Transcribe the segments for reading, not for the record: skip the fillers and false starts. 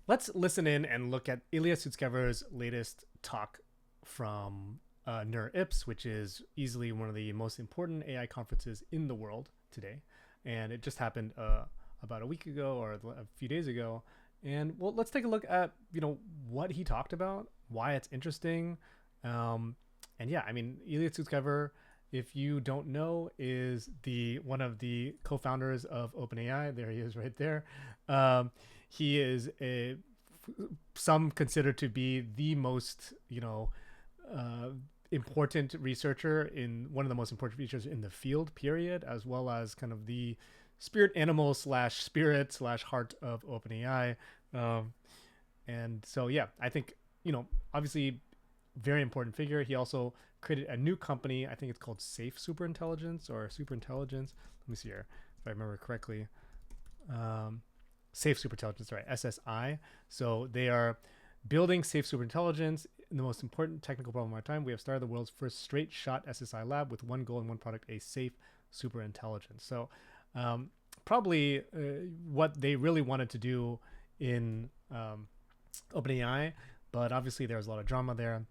Let's listen in and look at Ilya Sutskever's latest talk from NeurIPS, which is easily one of the most important AI conferences in the world today. And it just happened about a week ago or a few days ago. And well, let's take a look at what he talked about, why it's interesting, and yeah, I mean, Ilya Sutskever, if you don't know, is the one of the co-founders of OpenAI. There he is, right there. He is some consider to be the most important researcher in one of the most important researchers in the field, period, as well as kind of the spirit animal slash spirit slash heart of OpenAI. And so, yeah, I think, obviously very important figure. He also created a new company. I think it's called Safe Superintelligence or Superintelligence. Let me see here if I remember correctly. Safe Superintelligence, right? SSI. So they are building safe superintelligence in the most important technical problem of our time. We have started the world's first straight shot SSI lab with one goal and one product: a safe superintelligence. So probably what they really wanted to do in OpenAI, but obviously there's a lot of drama there.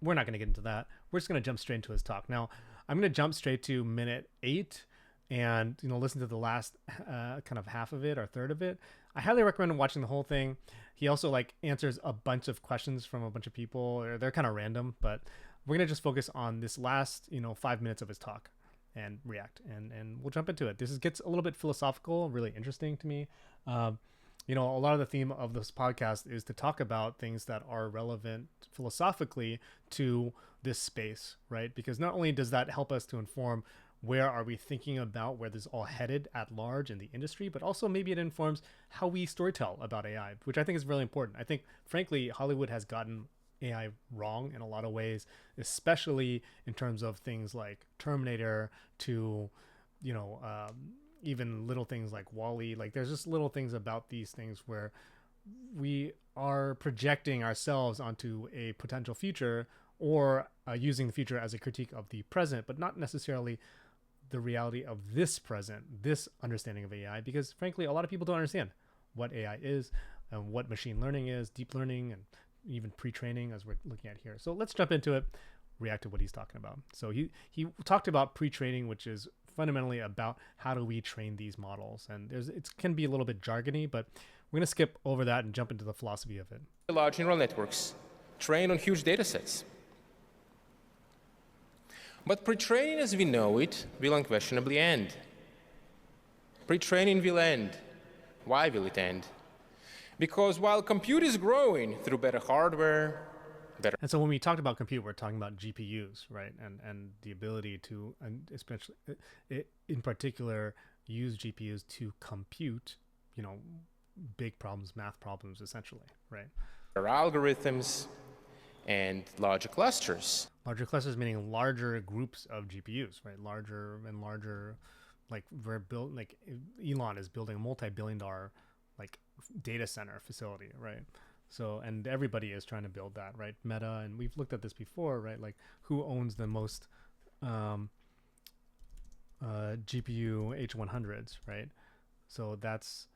We're not going to get into that. We're just going to jump straight into his talk. Now, I'm going to jump straight to minute 8 and listen to the last kind of half of it or third of it. I highly recommend watching the whole thing. He also answers a bunch of questions from a bunch of people. They're kind of random, but we're going to just focus on this last 5 minutes of his talk and react, and we'll jump into it. This gets a little bit philosophical, really interesting to me. A lot of the theme of this podcast is to talk about things that are relevant philosophically to this space, right? Because not only does that help us to inform where are we thinking about where this is all headed at large in the industry, but also maybe it informs how we storytell about AI, which I think is really important. I think, frankly, Hollywood has gotten AI wrong in a lot of ways, especially in terms of things like Terminator to, even little things like Wall-E. There's just little things about these things where we are projecting ourselves onto a potential future or using the future as a critique of the present, but not necessarily the reality of this present, this understanding of AI, because frankly, a lot of people don't understand what AI is and what machine learning is, deep learning, and even pre-training, as we're looking at here. So let's jump into it, react to what he's talking about. So he talked about pre-training, which is fundamentally about how do we train these models. And it can be a little bit jargony, but we're going to skip over that and jump into the philosophy of it. Large neural networks train on huge data sets. But pre-training as we know it will unquestionably end. Pre-training will end. Why will it end? Because while compute is growing through better hardware, and so when we talked about compute, we're talking about GPUs, right? And the ability to, and especially in particular, use GPUs to compute, big problems, math problems, essentially, right? Better algorithms and larger clusters. Larger clusters meaning larger groups of GPUs, right? Larger and larger, Elon is building a multi-billion-dollar data center facility, right? So, and everybody is trying to build that, right? Meta, and we've looked at this before, right? Who owns the most GPU H100s, right? So that's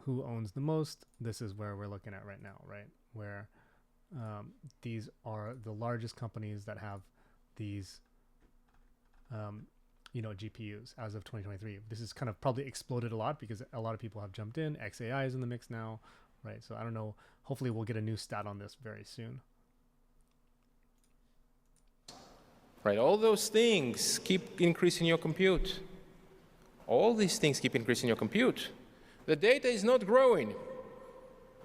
who owns the most. This is where we're looking at right now, right? Where these are the largest companies that have these, GPUs as of 2023. This is kind of probably exploded a lot because a lot of people have jumped in. XAI is in the mix now, right? So I don't know. Hopefully we'll get a new stat on this very soon. Right, all those things keep increasing your compute. All these things keep increasing your compute. The data is not growing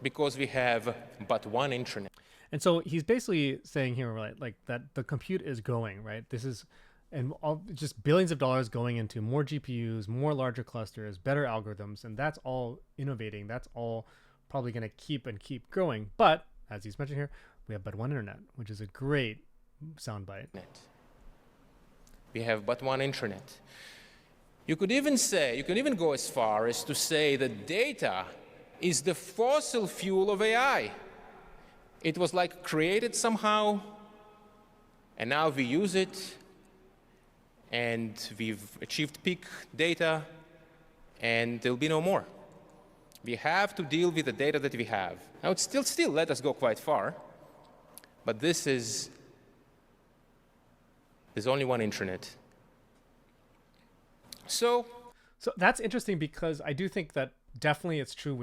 because we have but one internet. And so he's basically saying here, right, that the compute is growing, right? This is, and just billions of dollars going into more GPUs, more larger clusters, better algorithms, and that's all innovating. That's all probably going to keep growing. But as he's mentioned here, we have but one internet, which is a great soundbite. We have but one internet. You could even go as far as to say that data is the fossil fuel of AI. It was created somehow, and now we use it, and we've achieved peak data, and there'll be no more. We have to deal with the data that we have. Now, it's still let us go quite far, but there's only one internet. So that's interesting, because I do think that definitely it's true.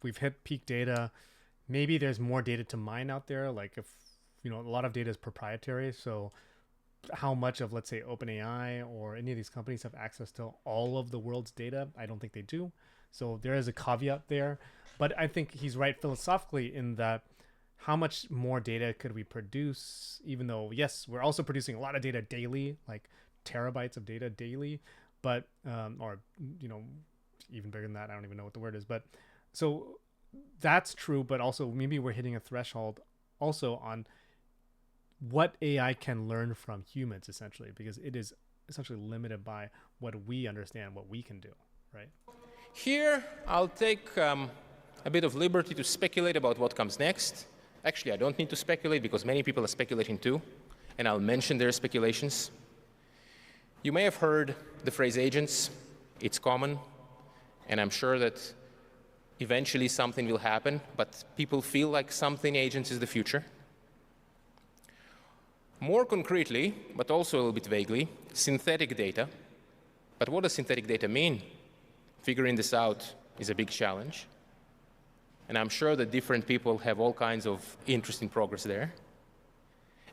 We've hit peak data. Maybe there's more data to mine out there. Like, if a lot of data is proprietary, so how much of, let's say, OpenAI or any of these companies have access to all of the world's data? I don't think they do. So there is a caveat there. But I think he's right philosophically in that how much more data could we produce, even though, yes, we're also producing a lot of data daily, like terabytes of data daily, but or even bigger than that. I don't even know what the word is. But so that's true, but also maybe we're hitting a threshold also on what AI can learn from humans, essentially, because it is essentially limited by what we understand, what we can do, right? Here, I'll take a bit of liberty to speculate about what comes next. Actually, I don't need to speculate, because many people are speculating too, and I'll mention their speculations. You may have heard the phrase agents. It's common, and I'm sure that eventually something will happen, but people feel like something agents is the future. More concretely, but also a little bit vaguely, synthetic data. But what does synthetic data mean? Figuring this out is a big challenge. And I'm sure that different people have all kinds of interesting progress there.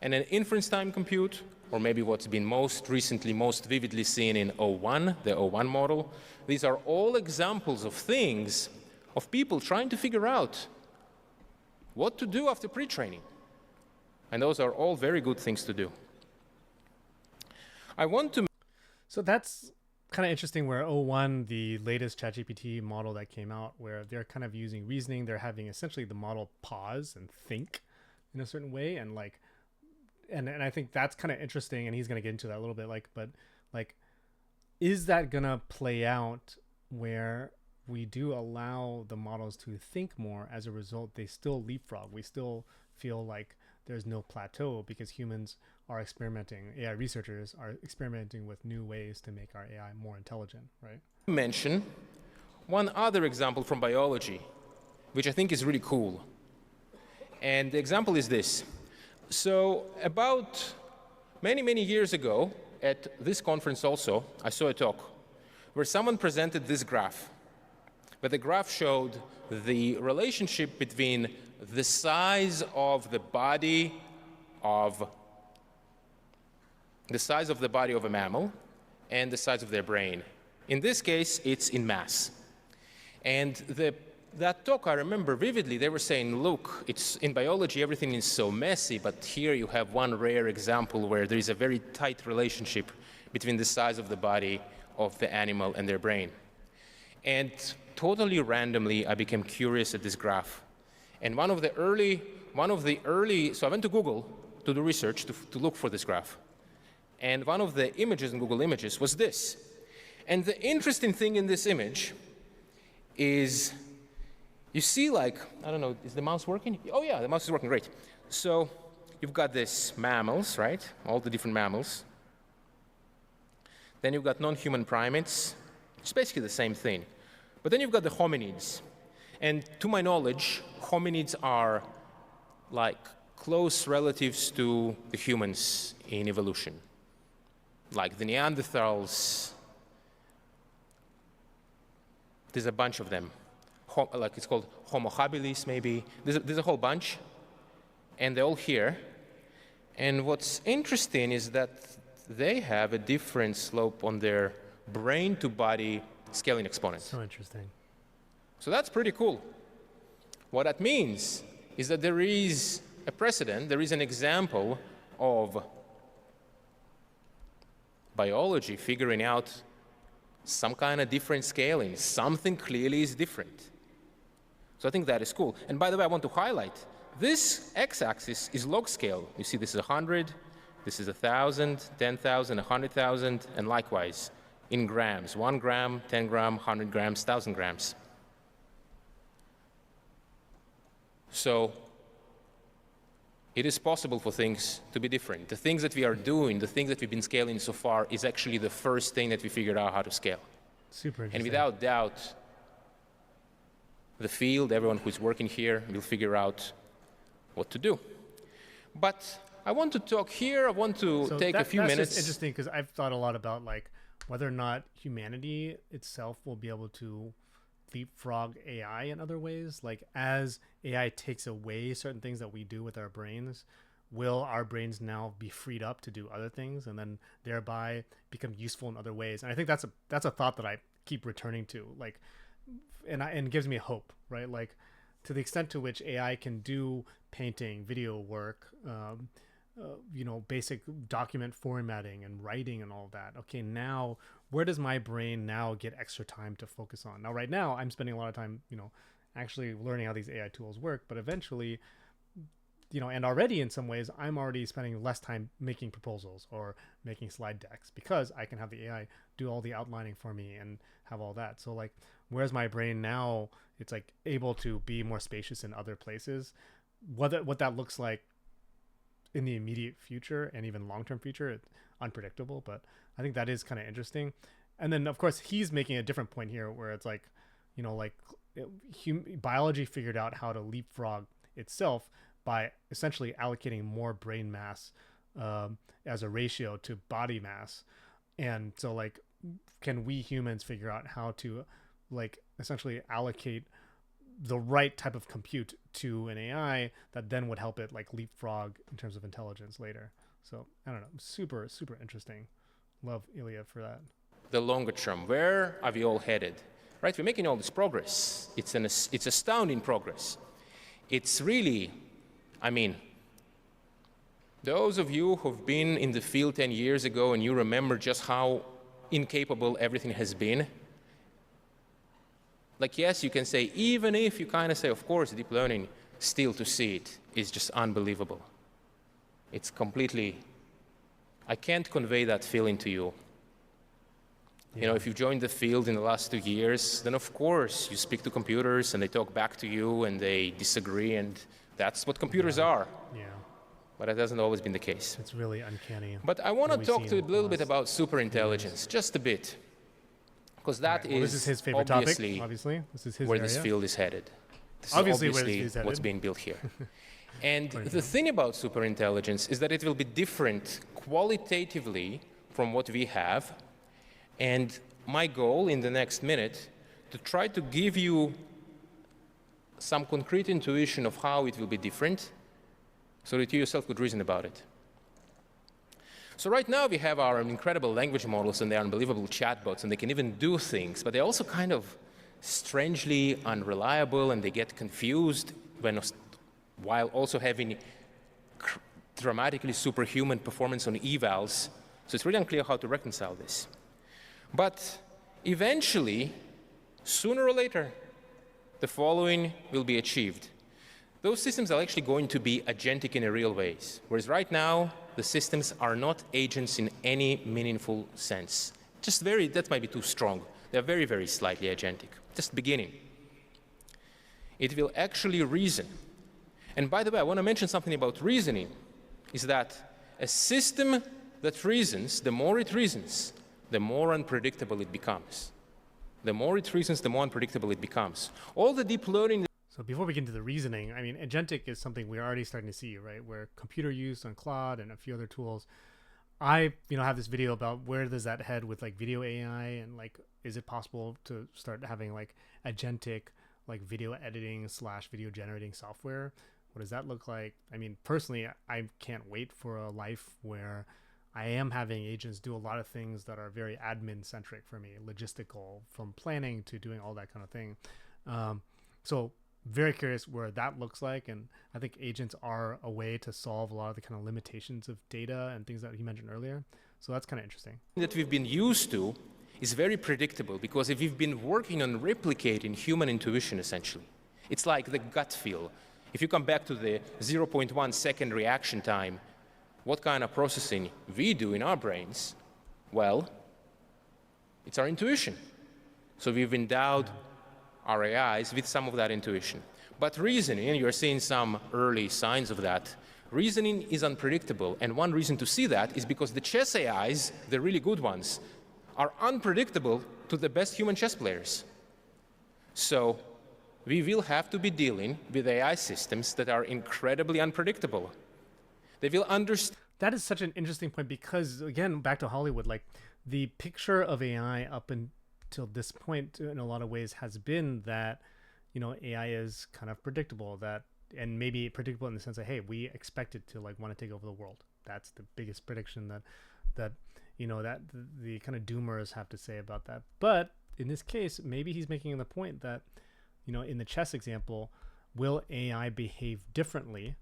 And an inference time compute, or maybe what's been most recently, most vividly seen in O1, the O1 model, these are all examples of things, of people trying to figure out what to do after pre-training. And those are all very good things to do. So that's kind of interesting, where O1, the latest ChatGPT model that came out, where they're kind of using reasoning. They're having essentially the model pause and think in a certain way. And I think that's kind of interesting. And he's going to get into that a little bit. But is that going to play out where we do allow the models to think more? As a result, they still leapfrog. We still feel like there's no plateau, because humans are experimenting, AI researchers are experimenting with new ways to make our AI more intelligent, right? Mention one other example from biology, which I think is really cool. And the example is this. So about many years ago, at this conference also, I saw a talk where someone presented this graph. But the graph showed the relationship between the size of the body of a mammal and the size of their brain. In this case, it's in mass. And that talk, I remember vividly, they were saying, look, it's in biology, everything is so messy, but here you have one rare example where there is a very tight relationship between the size of the body of the animal and their brain. And totally randomly, I became curious at this graph. And one of the early, so I went to Google to do research to look for this graph. And one of the images in Google Images was this. And the interesting thing in this image is, you see, like, I don't know, is the mouse working? Oh yeah, the mouse is working, great. So you've got this mammals, right? All the different mammals. Then you've got non-human primates. It's basically the same thing. But then you've got the hominids. And to my knowledge, hominids are like close relatives to the humans in evolution. Like the Neanderthals, there's a bunch of them. Like it's called Homo habilis, maybe. There's a whole bunch, and they're all here. And what's interesting is that they have a different slope on their brain-to-body scaling exponent. So interesting. So that's pretty cool. What that means is that there is a precedent, there is an example of biology figuring out some kind of different scaling. Something clearly is different. So I think that is cool. And by the way, I want to highlight, this x-axis is log scale. You see this is 100, this is 1,000, 10,000, 100,000, and likewise in grams, 1 gram, 10 gram, 100 grams, 1,000 grams. So it is possible for things to be different. The things that we are doing, the things that we've been scaling so far is actually the first thing that we figured out how to scale. Super interesting. And without doubt, the field, everyone who's working here will figure out what to do. But I want to talk here, I want to take a few minutes. That's just interesting because I've thought a lot about like whether or not humanity itself will be able to leapfrog AI in other ways. Like as AI takes away certain things that we do with our brains, will our brains now be freed up to do other things and then thereby become useful in other ways? And I think that's a thought that I keep returning to, like, and it gives me hope, right? Like to the extent to which AI can do painting, video work, basic document formatting and writing and all that. Okay, now where does my brain now get extra time to focus on? Now, right now, I'm spending a lot of time, actually learning how these AI tools work, but eventually, and already in some ways, I'm already spending less time making proposals or making slide decks because I can have the AI do all the outlining for me and have all that. So like, whereas my brain now, it's like able to be more spacious in other places. What that looks like in the immediate future and even long-term future, it's unpredictable, but I think that is kind of interesting. And then of course he's making a different point here where it's like, biology figured out how to leapfrog itself by essentially allocating more brain mass as a ratio to body mass. And so like, can we humans figure out how to like essentially allocate the right type of compute to an AI that then would help it like leapfrog in terms of intelligence later? So I don't know, super, super interesting. Love Ilya for that. The longer term, where are we all headed? Right, we're making all this progress. It's astounding progress. It's really, those of you who've been in the field 10 years ago and you remember just how incapable everything has been, like, yes, you can say, even if you kind of say, of course, deep learning, still to see it is just unbelievable. It's completely, I can't convey that feeling to you. Yeah. If you've joined the field in the last 2 years, then of course you speak to computers and they talk back to you and they disagree, and that's what computers are. Yeah. But it hasn't always been the case. It's really uncanny. But I want to talk to you a little bit about superintelligence, just a bit. Because that is this is his favorite obviously, topic, obviously. This is his where area. This field is headed. This obviously is where this is headed. What's being built here. And the thing about superintelligence is that it will be different qualitatively from what we have. And my goal in the next minute to try to give you some concrete intuition of how it will be different so that you yourself could reason about it. So right now we have our incredible language models and they're unbelievable chatbots and they can even do things, but they're also kind of strangely unreliable and they get confused while also having dramatically superhuman performance on evals. So it's really unclear how to reconcile this. But eventually, sooner or later, the following will be achieved. Those systems are actually going to be agentic in a real ways, whereas right now, the systems are not agents in any meaningful sense. That might be too strong. They're very, very slightly agentic, just beginning. It will actually reason. And by the way, I want to mention something about reasoning, is that a system that reasons, the more it reasons, the more unpredictable it becomes. The more it reasons, the more unpredictable it becomes. All the deep learning. So before we get into the reasoning, agentic is something we're already starting to see, right? Where computer use on Claude and a few other tools. I, have this video about where does that head with like video AI and like, is it possible to start having like agentic, like video editing / video generating software? What does that look like? Personally, I can't wait for a life where I am having agents do a lot of things that are very admin centric for me, logistical, from planning to doing all that kind of thing. So very curious where that looks like. And I think agents are a way to solve a lot of the kind of limitations of data and things that he mentioned earlier. So that's kind of interesting. That we've been used to is very predictable because if we've been working on replicating human intuition, essentially, it's like the gut feel. If you come back to the 0.1 second reaction time, what kind of processing we do in our brains? Well, it's our intuition. So we've endowed our AIs with some of that intuition. But reasoning, and you're seeing some early signs of that, reasoning is unpredictable. And one reason to see that is because the chess AIs, the really good ones, are unpredictable to the best human chess players. So we will have to be dealing with AI systems that are incredibly unpredictable. They will understand. That is such an interesting point because, again, back to Hollywood, like the picture of AI up until this point, in a lot of ways, has been that, you know, AI is kind of predictable, that, and maybe predictable in the sense that, hey, we expect it to like want to take over the world. That's the biggest prediction that you know, that the kind of doomers have to say about that. But in this case, maybe he's making the point that, you know, in the chess example, will AI behave differently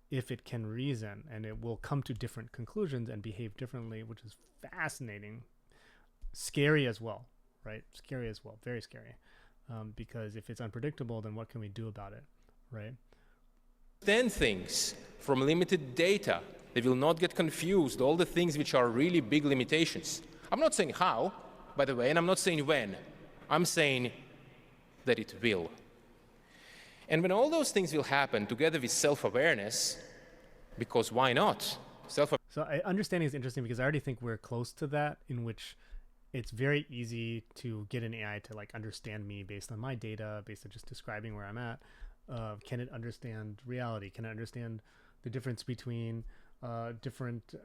if it can reason, and it will come to different conclusions and behave differently, which is fascinating, scary as well, right? Scary as well, very scary, because if it's unpredictable, then what can we do about it, right? Understand things from limited data. They will not get confused, all the things which are really big limitations. I'm not saying how, by the way, and I'm not saying when. I'm saying that it will. And when all those things will happen together with self-awareness, because why not? So understanding is interesting because I already think we're close to that, in which it's very easy to get an AI to like understand me based on my data, based on just describing where I'm at. Can it understand reality? Can it understand the difference between different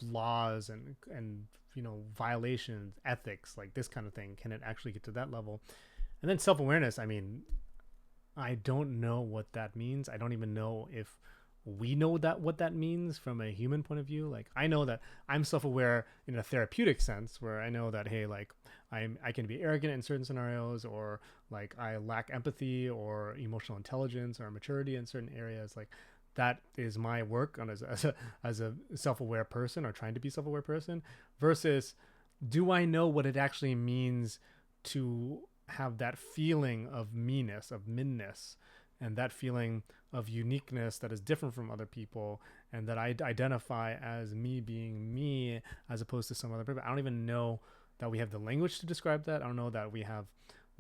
laws and you know, violations, ethics, like this kind of thing? Can it actually get to that level? And then self-awareness, I mean, I don't know what that means. I don't even know if we know that what that means from a human point of view. Like, I know that I'm self-aware in a therapeutic sense, where I know that, hey, like I can be arrogant in certain scenarios, or like I lack empathy or emotional intelligence or maturity in certain areas. Like, that is my work on as a self-aware person, or trying to be self-aware person, versus do I know what it actually means to have that feeling of meanness, of minness, and that feeling of uniqueness that is different from other people, and that I identify as me being me as opposed to some other people. I don't even know that we have the language to describe that. I don't know that we have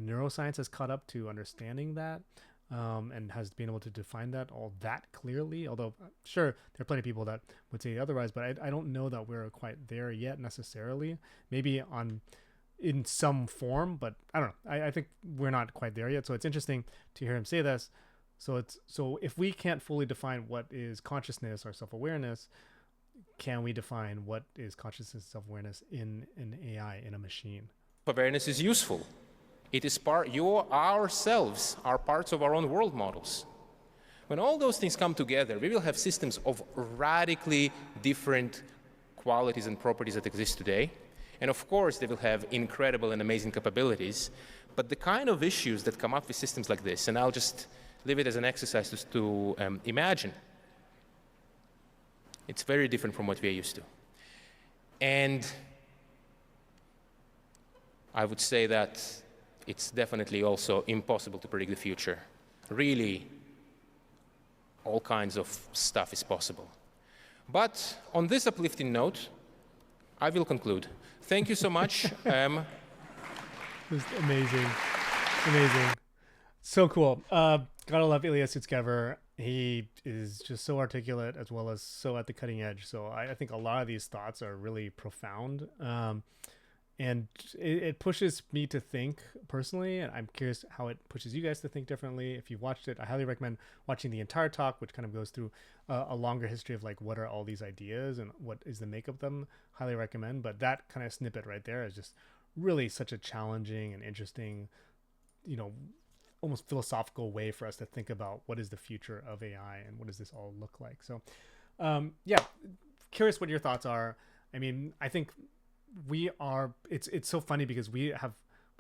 neuroscience has caught up to understanding that, and has been able to define that all that clearly. Although, sure, there are plenty of people that would say otherwise, but I don't know that we're quite there yet necessarily. Maybe in some form, but I don't know. I think we're not quite there yet. So it's interesting to hear him say this. So if we can't fully define what is consciousness or self-awareness, can we define what is consciousness and self-awareness in an AI, in a machine? Awareness is useful. It is ourselves are parts of our own world models. When all those things come together, we will have systems of radically different qualities and properties that exist today. And of course, they will have incredible and amazing capabilities. But the kind of issues that come up with systems like this, and I'll just leave it as an exercise to imagine, it's very different from what we are used to. And I would say that it's definitely also impossible to predict the future. Really, all kinds of stuff is possible. But on this uplifting note, I will conclude. Thank you so much. Just amazing. Amazing. So cool. Gotta love Ilya Sutskever. He is just so articulate as well as so at the cutting edge. So I think a lot of these thoughts are really profound. And it pushes me to think personally, and I'm curious how it pushes you guys to think differently. If you've watched it, I highly recommend watching the entire talk, which kind of goes through a longer history of like what are all these ideas and what is the make of them. Highly recommend. But that kind of snippet right there is just really such a challenging and interesting, you know, almost philosophical way for us to think about what is the future of AI and what does this all look like. So yeah, curious what your thoughts are. I mean, I think it's so funny because we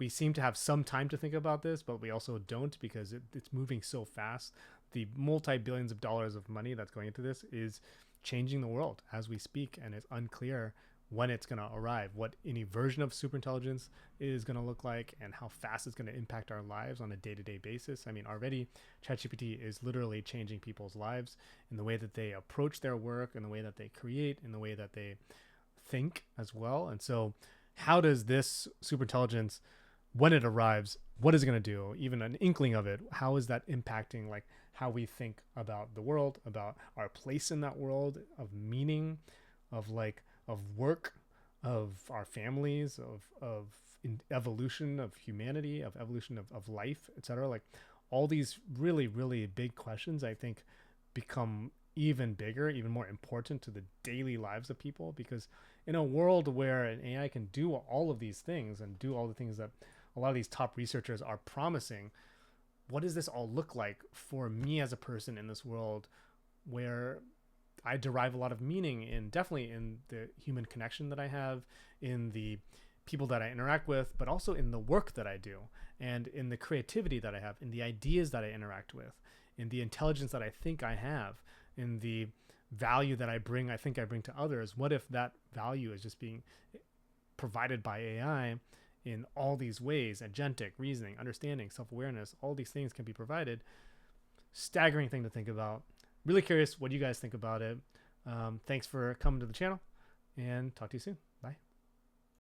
seem to have some time to think about this, but we also don't, because it's moving so fast. The multi-billions of dollars of money that's going into this is changing the world as we speak, and it's unclear when it's going to arrive, what any version of superintelligence is going to look like, and how fast it's going to impact our lives on a day-to-day basis. I mean, already ChatGPT is literally changing people's lives in the way that they approach their work, in the way that they create, in the way that they think as well. And so how does this superintelligence, when it arrives, what is it going to do? Even an inkling of it, how is that impacting like how we think about the world, about our place in that world, of meaning, of work, of our families, of evolution of humanity, of evolution of life, etc. Like all these really, really big questions, I think, become even bigger, even more important to the daily lives of people, because in a world where an AI can do all of these things and do all the things that a lot of these top researchers are promising, what does this all look like for me as a person in this world where I derive a lot of meaning in, definitely in the human connection that I have, in the people that I interact with, but also in the work that I do, and in the creativity that I have, in the ideas that I interact with, in the intelligence that I think I have, in the value that I think I bring to others. What if that value is just being provided by AI in all these ways? Agentic, reasoning, understanding, self-awareness, all these things can be provided. Staggering thing to think about. Really curious what you guys think about it. Thanks for coming to the channel, and talk to you soon.